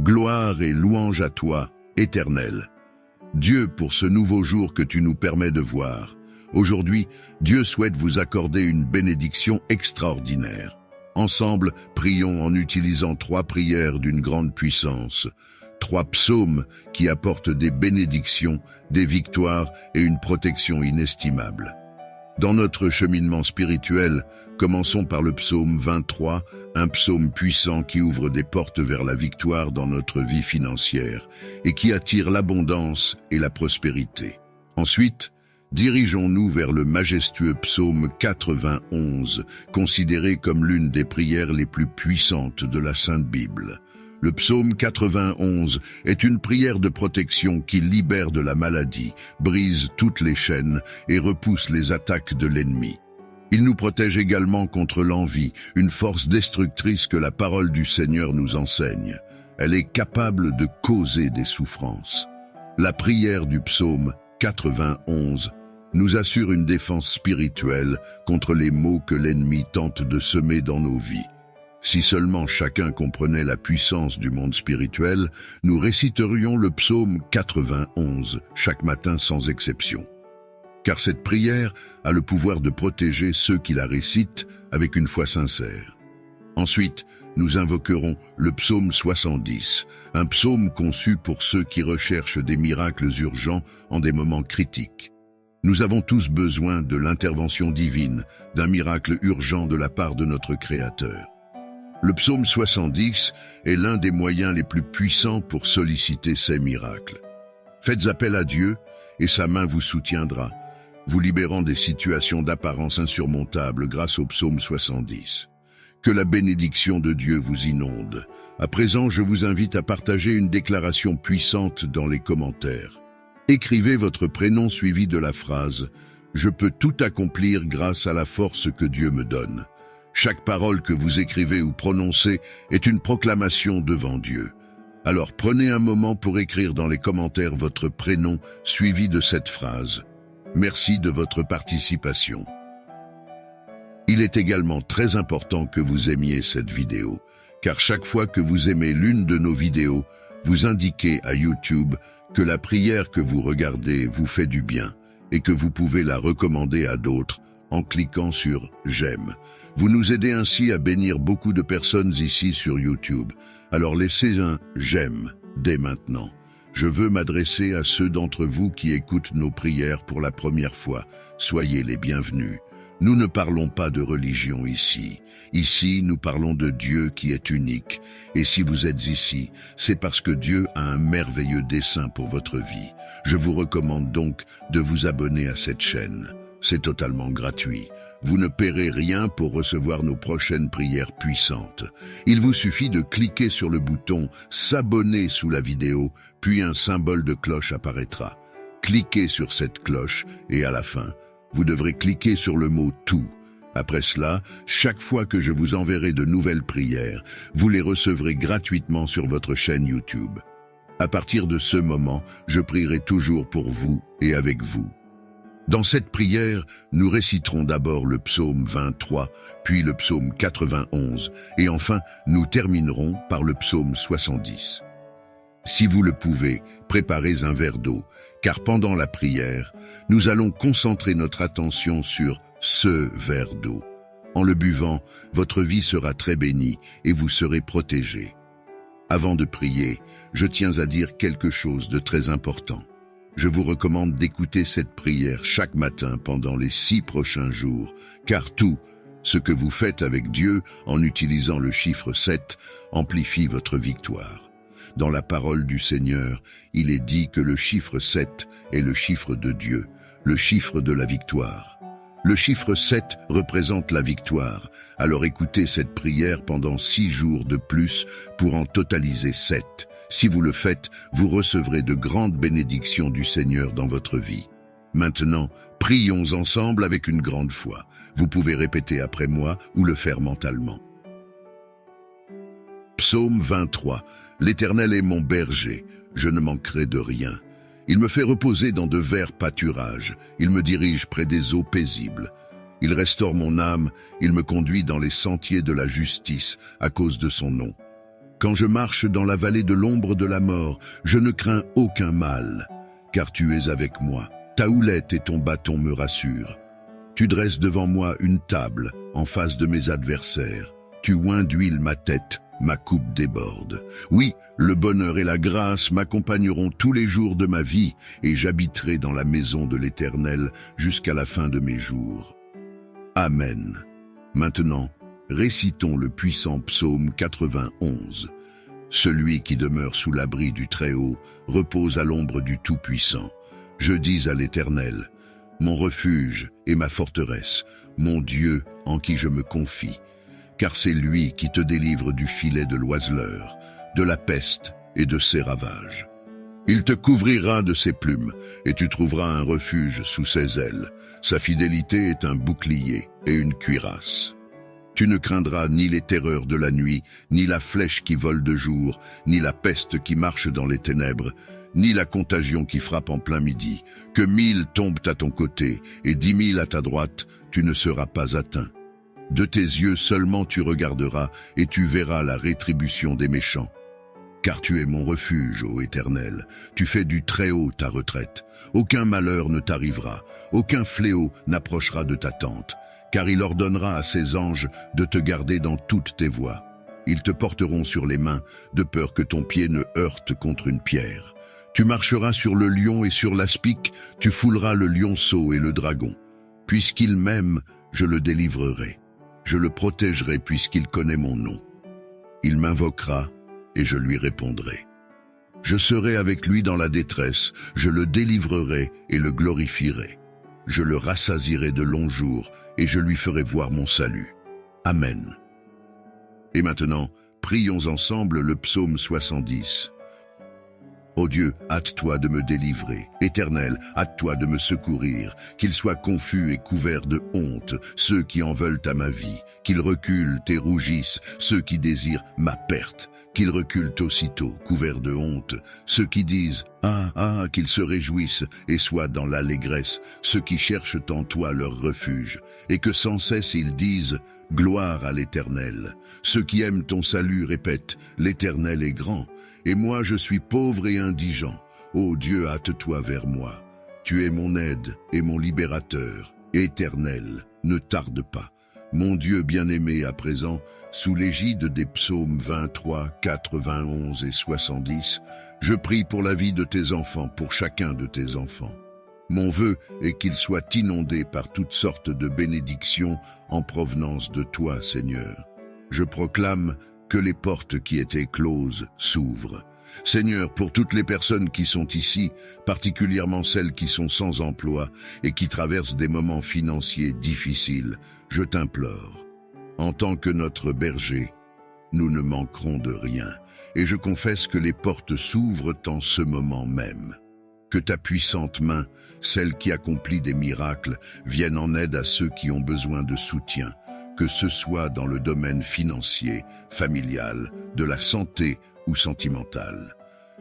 Gloire et louange à toi, Éternel. Dieu, pour ce nouveau jour que tu nous permets de voir. Aujourd'hui, Dieu souhaite vous accorder une bénédiction extraordinaire. Ensemble, prions en utilisant 3 prières d'une grande puissance. 3 psaumes qui apportent des bénédictions, des victoires et une protection inestimable. Dans notre cheminement spirituel, commençons par le psaume 23, un psaume puissant qui ouvre des portes vers la victoire dans notre vie financière et qui attire l'abondance et la prospérité. Ensuite, dirigeons-nous vers le majestueux psaume 91, considéré comme l'une des prières les plus puissantes de la Sainte Bible. Le psaume 91 est une prière de protection qui libère de la maladie, brise toutes les chaînes et repousse les attaques de l'ennemi. Il nous protège également contre l'envie, une force destructrice que la parole du Seigneur nous enseigne. Elle est capable de causer des souffrances. La prière du psaume 91 nous assure une défense spirituelle contre les maux que l'ennemi tente de semer dans nos vies. Si seulement chacun comprenait la puissance du monde spirituel, nous réciterions le psaume 91 chaque matin sans exception. Car cette prière a le pouvoir de protéger ceux qui la récitent avec une foi sincère. Ensuite, nous invoquerons le psaume 70, un psaume conçu pour ceux qui recherchent des miracles urgents en des moments critiques. Nous avons tous besoin de l'intervention divine, d'un miracle urgent de la part de notre Créateur. Le psaume 70 est l'un des moyens les plus puissants pour solliciter ces miracles. Faites appel à Dieu et sa main vous soutiendra, vous libérant des situations d'apparence insurmontables grâce au psaume 70. Que la bénédiction de Dieu vous inonde. À présent, je vous invite à partager une déclaration puissante dans les commentaires. Écrivez votre prénom suivi de la phrase « Je peux tout accomplir grâce à la force que Dieu me donne ». Chaque parole que vous écrivez ou prononcez est une proclamation devant Dieu. Alors prenez un moment pour écrire dans les commentaires votre prénom suivi de cette phrase. Merci de votre participation. Il est également très important que vous aimiez cette vidéo, car chaque fois que vous aimez l'une de nos vidéos, vous indiquez à YouTube que la prière que vous regardez vous fait du bien et que vous pouvez la recommander à d'autres en cliquant sur « J'aime ». Vous nous aidez ainsi à bénir beaucoup de personnes ici sur YouTube. Alors laissez un « J'aime » dès maintenant. Je veux m'adresser à ceux d'entre vous qui écoutent nos prières pour la première fois. Soyez les bienvenus. Nous ne parlons pas de religion ici. Ici, nous parlons de Dieu qui est unique. Et si vous êtes ici, c'est parce que Dieu a un merveilleux dessein pour votre vie. Je vous recommande donc de vous abonner à cette chaîne. C'est totalement gratuit. Vous ne paierez rien pour recevoir nos prochaines prières puissantes. Il vous suffit de cliquer sur le bouton « S'abonner » sous la vidéo, puis un symbole de cloche apparaîtra. Cliquez sur cette cloche et à la fin, vous devrez cliquer sur le mot « Tout ». Après cela, chaque fois que je vous enverrai de nouvelles prières, vous les recevrez gratuitement sur votre chaîne YouTube. À partir de ce moment, je prierai toujours pour vous et avec vous. Dans cette prière, nous réciterons d'abord le psaume 23, puis le psaume 91, et enfin, nous terminerons par le psaume 70. Si vous le pouvez, préparez un verre d'eau, car pendant la prière, nous allons concentrer notre attention sur ce verre d'eau. En le buvant, votre vie sera très bénie et vous serez protégés. Avant de prier, je tiens à dire quelque chose de très important. Je vous recommande d'écouter cette prière chaque matin pendant les 6 prochains jours, car tout ce que vous faites avec Dieu en utilisant le chiffre 7 amplifie votre victoire. Dans la parole du Seigneur, il est dit que le chiffre 7 est le chiffre de Dieu, le chiffre de la victoire. Le chiffre 7 représente la victoire, alors écoutez cette prière pendant 6 jours de plus pour en totaliser 7. Si vous le faites, vous recevrez de grandes bénédictions du Seigneur dans votre vie. Maintenant, prions ensemble avec une grande foi. Vous pouvez répéter après moi ou le faire mentalement. Psaume 23. L'Éternel est mon berger, je ne manquerai de rien. Il me fait reposer dans de verts pâturages, il me dirige près des eaux paisibles. Il restaure mon âme, il me conduit dans les sentiers de la justice à cause de son nom. Quand je marche dans la vallée de l'ombre de la mort, je ne crains aucun mal, car tu es avec moi. Ta houlette et ton bâton me rassurent. Tu dresses devant moi une table en face de mes adversaires. Tu oins d'huile ma tête, ma coupe déborde. Oui, le bonheur et la grâce m'accompagneront tous les jours de ma vie et j'habiterai dans la maison de l'Éternel jusqu'à la fin de mes jours. Amen. Maintenant, récitons le puissant psaume 91. Celui qui demeure sous l'abri du Très-Haut repose à l'ombre du Tout-Puissant. Je dis à l'Éternel, mon refuge et ma forteresse, mon Dieu en qui je me confie. Car c'est lui qui te délivre du filet de l'oiseleur, de la peste et de ses ravages. Il te couvrira de ses plumes, et tu trouveras un refuge sous ses ailes. Sa fidélité est un bouclier et une cuirasse. Tu ne craindras ni les terreurs de la nuit, ni la flèche qui vole de jour, ni la peste qui marche dans les ténèbres, ni la contagion qui frappe en plein midi. Que 1000 tombent à ton côté, et 10 000 à ta droite, tu ne seras pas atteint. De tes yeux seulement tu regarderas, et tu verras la rétribution des méchants. Car tu es mon refuge, ô Éternel, tu fais du Très-Haut ta retraite. Aucun malheur ne t'arrivera, aucun fléau n'approchera de ta tente, car il ordonnera à ses anges de te garder dans toutes tes voies. Ils te porteront sur les mains, de peur que ton pied ne heurte contre une pierre. Tu marcheras sur le lion et sur l'aspic, tu fouleras le lionceau et le dragon. Puisqu'il m'aime, je le délivrerai. Je le protégerai puisqu'il connaît mon nom. Il m'invoquera et je lui répondrai. Je serai avec lui dans la détresse, je le délivrerai et le glorifierai. Je le rassasierai de longs jours et je lui ferai voir mon salut. Amen. Et maintenant, prions ensemble le psaume 70. Ô Dieu, hâte-toi de me délivrer. Éternel, hâte-toi de me secourir. Qu'ils soient confus et couverts de honte, ceux qui en veulent à ma vie. Qu'ils reculent et rougissent, ceux qui désirent ma perte. Qu'ils reculent aussitôt, couverts de honte, ceux qui disent « Ah, ah !» qu'ils se réjouissent et soient dans l'allégresse, ceux qui cherchent en toi leur refuge. Et que sans cesse ils disent « Gloire à l'Éternel !» Ceux qui aiment ton salut répètent « L'Éternel est grand !» Et moi je suis pauvre et indigent. Ô Dieu, hâte-toi vers moi. Tu es mon aide et mon libérateur. Éternel, ne tarde pas. Mon Dieu bien-aimé à présent, sous l'égide des psaumes 23, 91 et 70, je prie pour la vie de tes enfants, pour chacun de tes enfants. Mon vœu est qu'ils soient inondés par toutes sortes de bénédictions en provenance de toi, Seigneur. Je proclame que les portes qui étaient closes s'ouvrent. Seigneur, pour toutes les personnes qui sont ici, particulièrement celles qui sont sans emploi et qui traversent des moments financiers difficiles, je t'implore. En tant que notre berger, nous ne manquerons de rien, et je confesse que les portes s'ouvrent en ce moment même. Que ta puissante main, celle qui accomplit des miracles, vienne en aide à ceux qui ont besoin de soutien, que ce soit dans le domaine financier, familial, de la santé ou sentimental.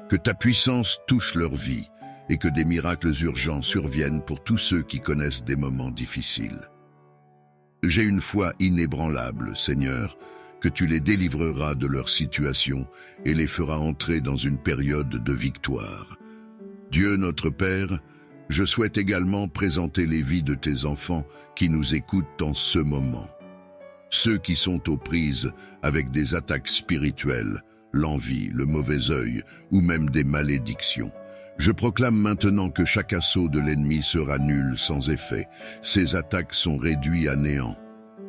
Que ta puissance touche leur vie et que des miracles urgents surviennent pour tous ceux qui connaissent des moments difficiles. J'ai une foi inébranlable, Seigneur, que tu les délivreras de leur situation et les feras entrer dans une période de victoire. Dieu notre Père, je souhaite également présenter les vies de tes enfants qui nous écoutent en ce moment. Ceux qui sont aux prises avec des attaques spirituelles, l'envie, le mauvais œil ou même des malédictions. Je proclame maintenant que chaque assaut de l'ennemi sera nul sans effet. Ces attaques sont réduites à néant.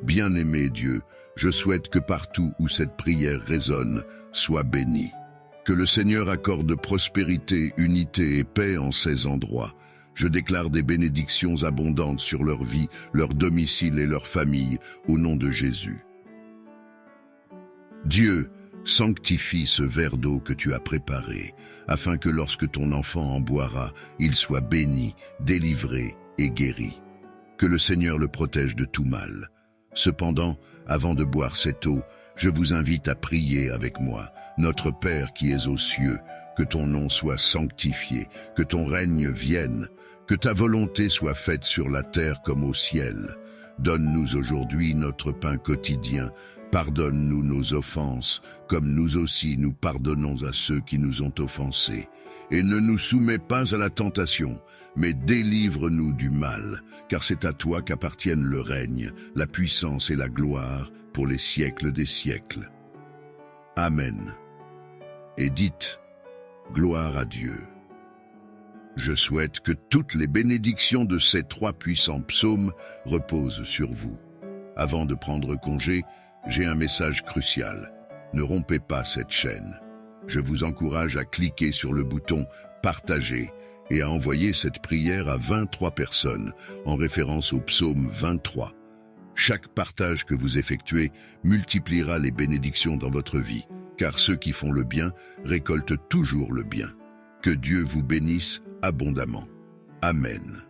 Bien-aimé Dieu, je souhaite que partout où cette prière résonne, soit béni. Que le Seigneur accorde prospérité, unité et paix en ces endroits. Je déclare des bénédictions abondantes sur leur vie, leur domicile et leur famille, au nom de Jésus. Dieu, sanctifie ce verre d'eau que tu as préparé, afin que lorsque ton enfant en boira, il soit béni, délivré et guéri. Que le Seigneur le protège de tout mal. Cependant, avant de boire cette eau, je vous invite à prier avec moi. Notre Père qui es aux cieux, que ton nom soit sanctifié, que ton règne vienne, que ta volonté soit faite sur la terre comme au ciel. Donne-nous aujourd'hui notre pain quotidien. Pardonne-nous nos offenses, comme nous aussi nous pardonnons à ceux qui nous ont offensés. Et ne nous soumets pas à la tentation, mais délivre-nous du mal, car c'est à toi qu'appartiennent le règne, la puissance et la gloire pour les siècles des siècles. Amen. Et dites, gloire à Dieu. Je souhaite que toutes les bénédictions de ces 3 puissants psaumes reposent sur vous. Avant de prendre congé, j'ai un message crucial. Ne rompez pas cette chaîne. Je vous encourage à cliquer sur le bouton « Partager » et à envoyer cette prière à 23 personnes en référence au psaume 23. Chaque partage que vous effectuez multipliera les bénédictions dans votre vie, car ceux qui font le bien récoltent toujours le bien. Que Dieu vous bénisse abondamment. Amen.